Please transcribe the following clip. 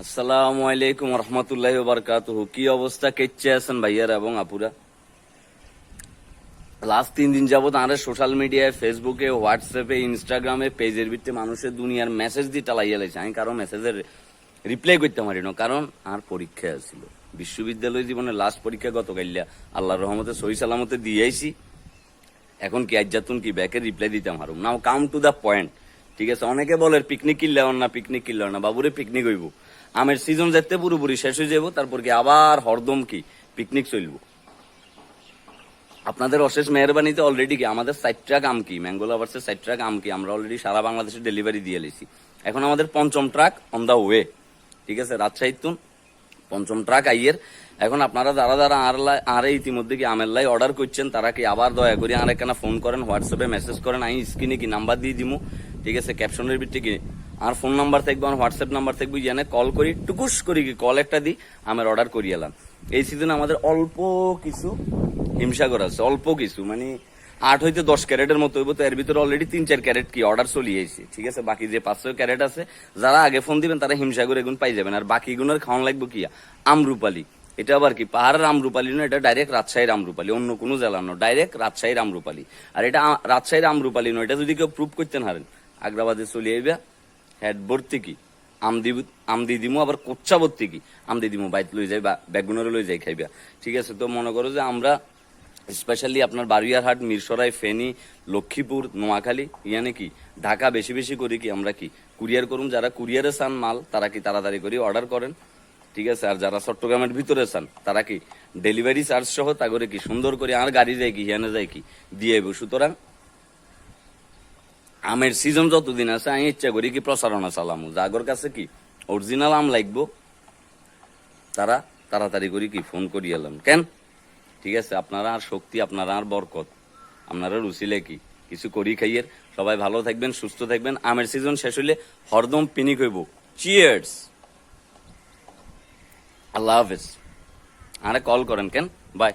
আসসালামু আলাইকুম রহমতুল্লাহি ওয়া বারাকাতুহু। কি অবস্থা, কেচ্ছে আছেন ভাইয়ারা এবং আপুরা? লাস্ট 3 দিন যাবত আরে সোশ্যাল মিডিয়ায়, ফেসবুকে, হোয়াটসঅ্যাপে, ইনস্টাগ্রামে, পেজের ভিত্তি মানুষের দুনিয়ার মেসেজ দিয়ে টালাইয়া লাইছে। আমি কারো মেসেজের রিপ্লাই করতে পারি না, কারণ আর পরীক্ষা আছিল। বিশ্ববিদ্যালয় জীবনের লাস্ট পরীক্ষা গতকাল্লা আল্লাহর রহমতে সহি সালামতে দিয়ে আইছি। এখন কি আজ্জাতুন কি ব্যাকের রিপ্লাই দিতাম হারুম। নাও কাম টু দা পয়েন্ট, ঠিক আছে? অনেকে বলে পিকনিক কিনলেও না, পিকনিক কিনলেও না। বাবুরে পিকনিক হইব, আমের সিজন যেতে পুরোপুরি শেষ হয়ে যাবো, তারপর কি আবার হরদম কি পিকনিক চলবো। আপনাদের অশেষ মেহরবানিতে অলরেডি কি আমাদের 4 ট্রাক আম কি ম্যাঙ্গো লাভার্সের 4 ট্রাক আম কি আমরা অলরেডি সারা বাংলাদেশে ডেলিভারি দিয়ে লেছি। এখন আমাদের 5ম ট্রাক অন দা ওয়ে, ঠিক আছে? রাজশাহীর 5ম ট্রাক আইয়ের। এখন আপনারা যারা যারা আরে ইতিমধ্যে কি আমের লাই অর্ডার করছেন, তারা কি আবার দয়া করে আর একখানা ফোন করেন, হোয়াটসঅ্যাপে মেসেজ করেন। আমি স্ক্রিনে কি নাম্বার দিয়ে দিমু, ঠিক আছে? ক্যাপশনের ভিত্তি কি আর ফোন নাম্বার থাকবে, আমার হোয়াটসঅ্যাপ নাম্বার থাকবে, জানে কল করি, টুকুস করি কি কল একটা দিই, আমের অর্ডার করিয়ে এলাম। এই সিজনে আমাদের অল্প কিছু হিমসাগর আছে, অল্প কিছু, মানে 8 হইতে 10 ক্যারেটের মতো হইব। তো এর ভিতরে অলরেডি 3-4 ক্যারেট কি অর্ডার চলিয়েছে, ঠিক আছে? বাকি যে 500 ক্যারেট আছে, যারা আগে ফোন দিবেন তারা হিমসাগর এগুন পাই যাবেন। আর বাকি গুণের খাওয়ান লাগবে কি আমরুপালি। এটা আবার কি পাহাড়ের আমরুপালি না, এটা ডাইরেক্ট রাজশাহীর আমরুপালি, অন্য কোনো জেলার নয়, ডাইরেক্ট রাজশাহীর আমরুপালি। আর এটা রাজশাহীর আমরুপালি নয়, এটা যদি কেউ প্রুভ করতেন হারেন, আগ্রাবাদে চলে আইবা, হেড ভর্তি কি আম দি দিমু, আবার কোচ্চা ভর্তি কি আম দি দিমু, বাইত লই যাই বা ব্যাগুনের লই যাই খাইবা, ঠিক আছে? তো মনে করো যে আমরা স্পেশালি আপনার বারুইয়ারহাট, মিরসরাই, ফেনী, লক্ষ্মীপুর, নোয়াখালী, ইয়ানে কি ঢাকা বেশি বেশি করে কি আমরা কি কুরিয়ার করুন। যারা কুরিয়ারে চান মাল, তারা কি তাড়াতাড়ি করে অর্ডার করেন, ঠিক আছে? আর যারা চট্টগ্রামের ভিতরে চান, তারা কি ডেলিভারি চার্জ সহ তা করে কি সুন্দর করে আর গাড়ি যায় কি হিয়ানে যায় কি দিয়ে দেবো। সুতরাং আমের সিজন যতদিন আছে, আমি ইচ্ছা করি কি প্রচারণা চালামু। যাগর কাছে কি অরিজিনাল আম লাগবো, তারা তাড়াতাড়ি করে কি ফোন করি এলাম কেন, ঠিক আছে? আপনারা আর শক্তি, আপনারা আর বরকত, আপনারা রুচিলে কি কিছু করি খাইয়ের। সবাই ভালো থাকবেন, সুস্থ থাকবেন। আমের সিজন শেষ হইলে হরদম পিনিক হইব। চিয়ার্স, আল্লাহ হাফেজ। আরে কল করেন কেন, বাই।